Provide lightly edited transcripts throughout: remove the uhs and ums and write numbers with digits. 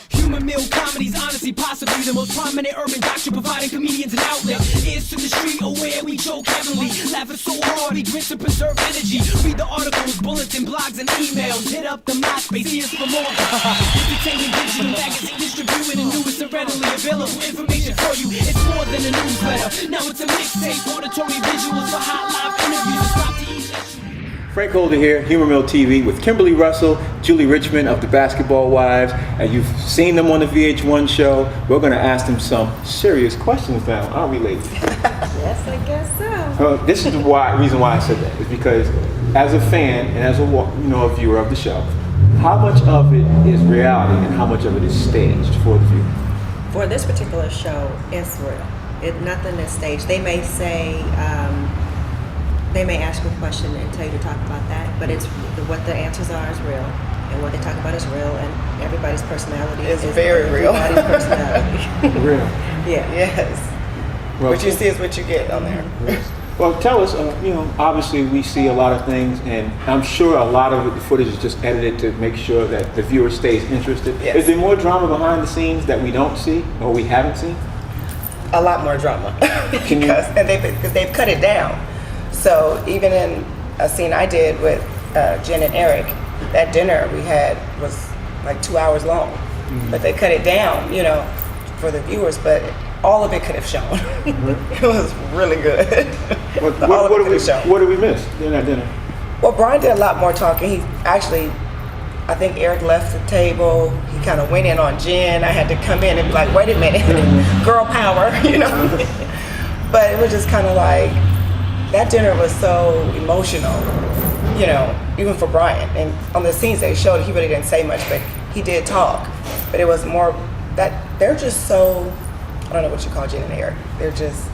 Humor mill comedies, honestly, possibly the most prominent urban doctrine, providing comedians an outlet. Ears to the street, aware we joke heavily, laughing so hard we grit to preserve energy. Read the articles, bulletin, blogs, and emails. Hit up the MySpace, see us for more. Entertainment, digital magazine, distributing the newest and readily available information for you. It's more than a newsletter. Now it's a mixtape, auditory visuals for hot live interviews. Stop to eat that shit. Frank Holder here, Humor Mill TV with Kimberli Russell, Juli Richmond of the Basketball Wives, and you've seen them on the VH1 show. We're going to ask them some serious questions now, aren't we, ladies? Yes, I guess so. This is the reason why I said that, is because as a fan and as a viewer of the show, how much of it is reality and how much of it is staged for the viewer? For this particular show, it's real. Nothing is staged. They may say, they may ask you a question and tell you to talk about that, but it's what the answers are is real, and what they talk about is real, and everybody's personality is very real. Everybody's personality. Real. Yeah. Yes. Well, What you see is what you get on there. Well, tell us, obviously we see a lot of things, and I'm sure a lot of the footage is just edited to make sure that the viewer stays interested. Yes. Is there more drama behind the scenes that we don't see or we haven't seen? A lot more drama. Can you- And they've cut it down. So even in a scene I did with Jen and Eric, that dinner we had was like 2 hours long. Mm-hmm. But they cut it down, for the viewers, but all of it could have shown. It was really good. What did we miss in that dinner? Well, Brian did a lot more talking. He actually, I think Eric left the table. He kind of went in on Jen. I had to come in and be like, wait a minute, girl power, But it was just kind of like, that dinner was so emotional, even for Brian. And on the scenes they showed, he really didn't say much, but he did talk. But it was more that they're just so, I don't know what you call Jen and Eric. They're just,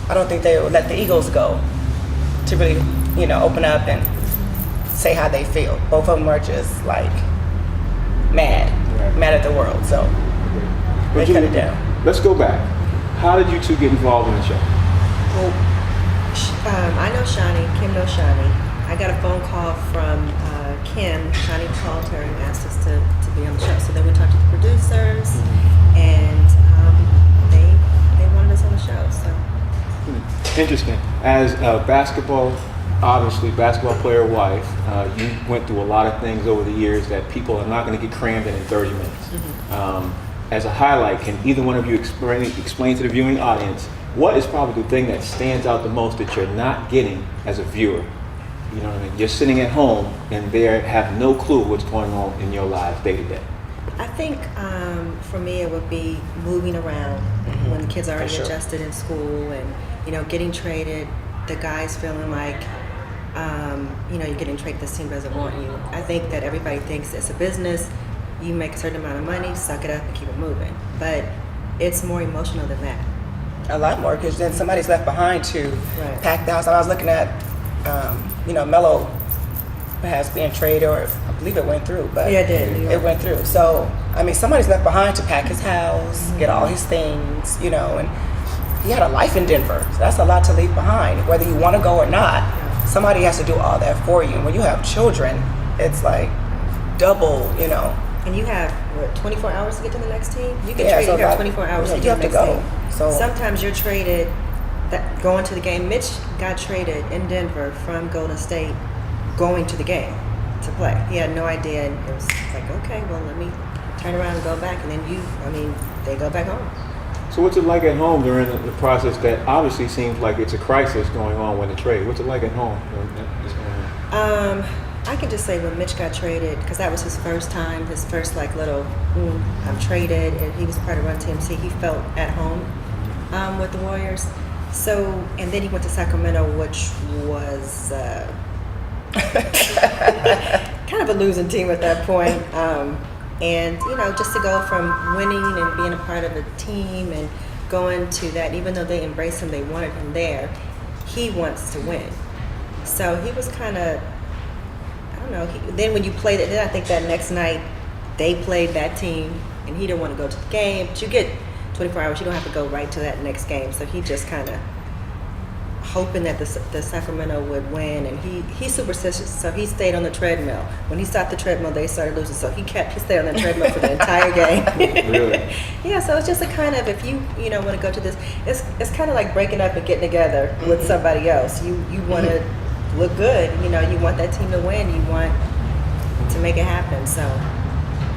I don't think they would let the egos go to really, open up and say how they feel. Both of them are just like mad at the world. So they cut it down. Let's go back. How did you two get involved in the show? Well, I know Shani. Kim knows Shani. I got a phone call from Kim. Shani called her and asked us to be on the show. So then we talked to the producers, and they wanted us on the show. So Interesting. As a basketball player wife, you went through a lot of things over the years that people are not going to get crammed in 30 minutes. Mm-hmm. As a highlight, can either one of you explain to the viewing audience what is probably the thing that stands out the most that you're not getting as a viewer? You know what I mean? You're sitting at home and they have no clue what's going on in your lives day to day. I think for me it would be moving around when the kids are already adjusted in school, and getting traded. The guys feeling like you're getting traded. This team doesn't want you. I think that everybody thinks it's a business. You make a certain amount of money, suck it up, and keep it moving. But it's more emotional than that. A lot more, because then somebody's left behind to pack the house. I was looking at, Melo perhaps being traded, or I believe it went through, but yeah, it did. It went through. So, somebody's left behind to pack his house, get all his things, and he had a life in Denver. So that's a lot to leave behind, whether you want to go or not. Somebody has to do all that for you. And when you have children, it's like double, And you have, 24 hours to get to the next team? You get traded, you have 24 hours to get to the next team. So sometimes you're traded, going to the game. Mitch got traded in Denver from Golden State, going to the game to play. He had no idea, and it was like, okay, well, let me turn around and go back. And then they go back home. So what's it like at home during the process that obviously seems like it's a crisis going on with the trade? What's it like at home when that's going on? I can just say when Mitch got traded, because that was his first time, his first little, I'm traded, and he was part of Run TMC. He felt at home with the Warriors. So, and then he went to Sacramento, which was kind of a losing team at that point. And just to go from winning and being a part of a team and going to that, even though they embraced him, they wanted him there, he wants to win. So he was kind of, then when you played it, then I think that next night they played that team and he didn't want to go to the game. But you get 24 hours, you don't have to go right to that next game. So he just kind of hoping that the Sacramento would win, and he's superstitious, so he stayed on the treadmill. When he stopped the treadmill, they started losing, so he stayed on the treadmill for the entire game. Really? Yeah, so it's just a kind of, if you want to go to this, it's kind of like breaking up and getting together with somebody else. You want to look good, you want that team to win, you want to make it happen. So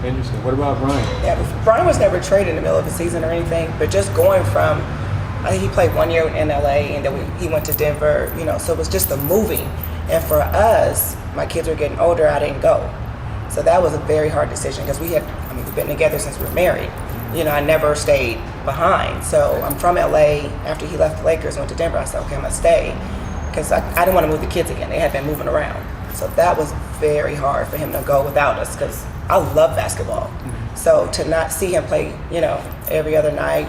Interesting. What about Brian? Yeah, Brian was never traded in the middle of the season or anything, but just going from, I think he played 1 year in LA, and then he went to Denver, so it was just the moving. And for us, my kids were getting older, I didn't go. So that was a very hard decision because we've been together since we were married. I never stayed behind. So I'm from LA. After he left the Lakers, went to Denver, I said, okay, I'm gonna stay. Because I didn't want to move the kids again. They had been moving around. So that was very hard for him to go without us because I love basketball. So to not see him play, every other night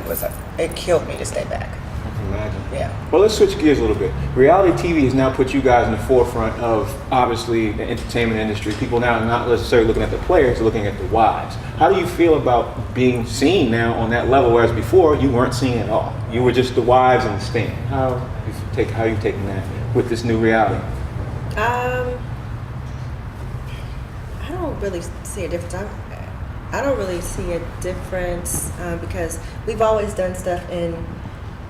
it killed me to stay back. I can imagine. Yeah. Well, let's switch gears a little bit. Reality TV has now put you guys in the forefront of, obviously, the entertainment industry. People now are not necessarily looking at the players, they're looking at the wives. How do you feel about being seen now on that level, whereas before you weren't seen at all? You were just the wives in the stand. How are you taking that with this new reality? I don't really see a difference. I don't really see a difference because we've always done stuff in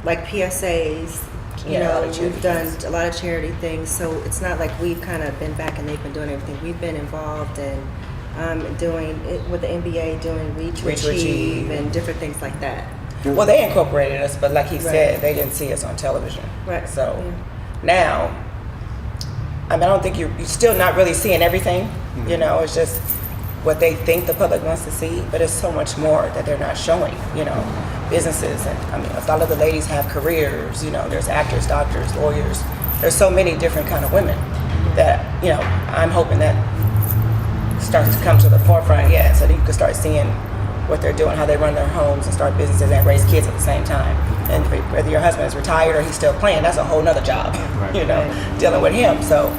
like PSAs. We've done a lot of charity things, so it's not like we've kind of been back and they've been doing everything. We've been involved in doing it with the NBA, doing Reach to Achieve and different things like that. Well, they incorporated us, but like he said, they didn't see us on television. Right. So now, I don't think you're still not really seeing everything. It's just what they think the public wants to see, but it's so much more that they're not showing. Businesses, and a lot of the ladies have careers. There's actors, doctors, lawyers. There's so many different kind of women that I'm hoping that starts to come to the forefront. Yeah, so that you can start seeing what they're doing, how they run their homes and start businesses and raise kids at the same time. And whether your husband is retired or he's still playing, that's a whole nother job, dealing with him. So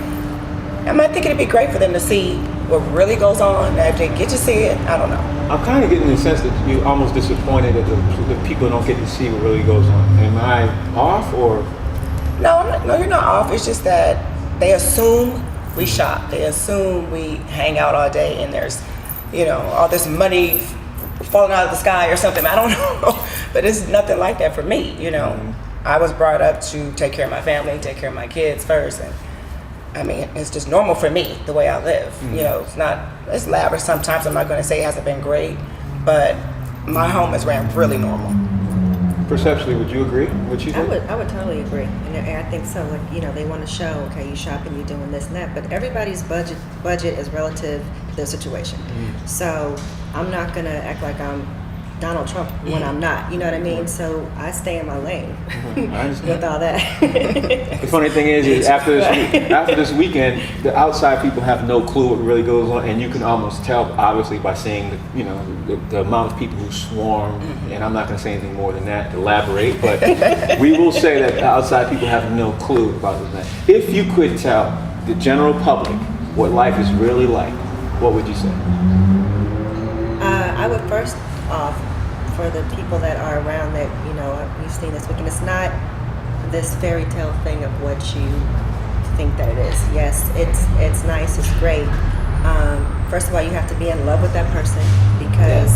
I think it'd be great for them to see what really goes on. If they get to see it, I don't know. I'm kind of getting the sense that you're almost disappointed that the people don't get to see what really goes on. Am I off or? No, you're not off. It's just that they assume we shop. They assume we hang out all day and there's, all this money falling out of the sky or something. I don't know. But it's nothing like that for me, I was brought up to take care of my family, take care of my kids first. And it's just normal for me, the way I live. It's lavish sometimes. I'm not going to say it hasn't been great, but my home is ran really normal. Perceptually, would you agree? Would you think? I would totally agree, and I think so. Like they want to show, okay, you shopping, you're doing this and that, but everybody's budget is relative to their situation. So I'm not gonna act like I'm Donald Trump when I'm not. You know what I mean? So I stay in my lane with all that. The funny thing is after this weekend, the outside people have no clue what really goes on, and you can almost tell, obviously, by seeing the amount of people who swarm. And I'm not going to say anything more than that to elaborate, but we will say that the outside people have no clue about the event. If you could tell the general public what life is really like, what would you say? I would first off, for the people that are around that you've seen this weekend, it's not this fairy tale thing of what you think that it is. Yes, it's nice, it's great. First of all, you have to be in love with that person because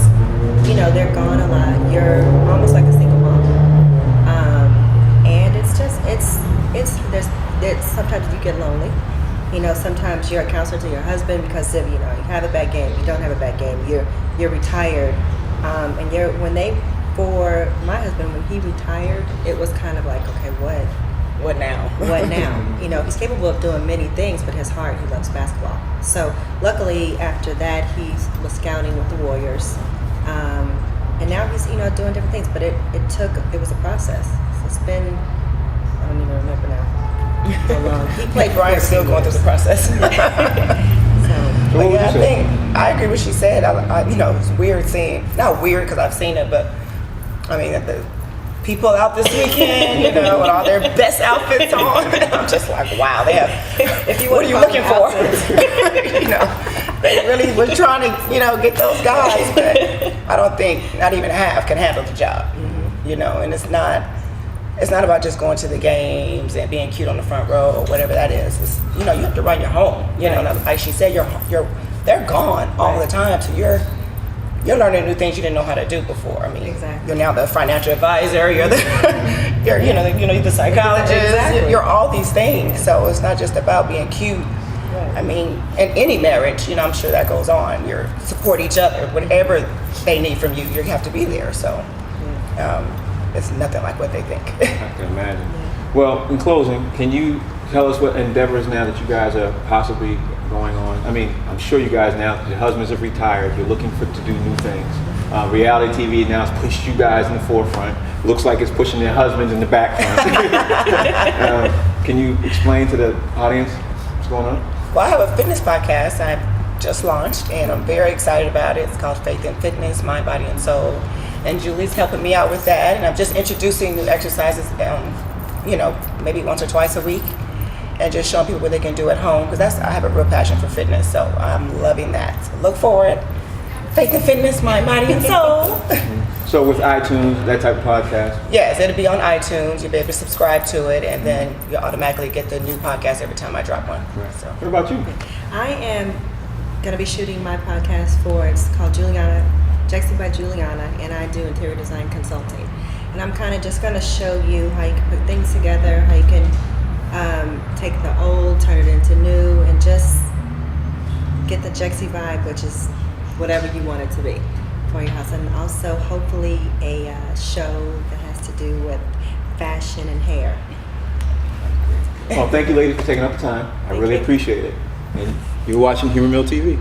they're gone a lot. You're almost like a single mom, and it's just there's sometimes you get lonely. Sometimes you're a counselor to your husband because of you have a bad game, you don't have a bad game, you're retired. And for my husband, when he retired, it was kind of like, okay, what now? What now? He's capable of doing many things, but his heart, he loves basketball. So luckily, after that, he was scouting with the Warriors, and now he's doing different things. But it was a process. So it's been, I don't even remember now how long. He played. Brian's still going through the process. But yeah, I agree with what she said. It's weird seeing, not weird because I've seen it, but the people out this weekend, with all their best outfits on. I'm just like, wow, they have, what are you looking for? They really were trying to, get those guys, but I don't think not even half can handle the job, and it's not, it's not about just going to the games and being cute on the front row or whatever that is. It's, you know, you have to run your home. You know, like she said, they're gone all the time, so you're learning new things you didn't know how to do before. I mean, Exactly. you're now the financial advisor. You're the you're you're the psychologist. Exactly. You're all these things. So it's not just about being cute. I mean, in any marriage, you know, I'm sure that goes on. You support each other. Whatever they need from you, you have to be there. So it's nothing like what they think. I can imagine. Well, in closing, can you tell us what endeavors now that you guys are possibly going on? I mean, I'm sure you guys now, your husbands have retired, you're looking to do new things. Reality TV now has pushed you guys in the forefront. Looks like it's pushing their husbands in the background. Can you explain to the audience what's going on? Well, I have a fitness podcast I just launched, and I'm very excited about it. It's called Faith and Fitness, Mind, Body, and Soul. And Juli's helping me out with that, and I'm just introducing new exercises, you know, maybe once or twice a week, and just showing people what they can do at home, because I have a real passion for fitness, so I'm loving that. So look for it. Faith and Fitness, Mind, Body, and Soul. So with iTunes, that type of podcast? Yes, it'll be on iTunes. You'll be able to subscribe to it, and then you'll automatically get the new podcast every time I drop one. Right. So. What about you? I am going to be shooting my podcast it's called Jexy by Juliana, and I do interior design consulting. And I'm kind of just going to show you how you can put things together, how you can take the old, turn it into new, and just get the Jexy vibe, which is whatever you want it to be for your house. And also hopefully a show that has to do with fashion and hair. Well, thank you ladies for taking up the time. I Thank really you. appreciate it. And you're watching Humor Mill TV.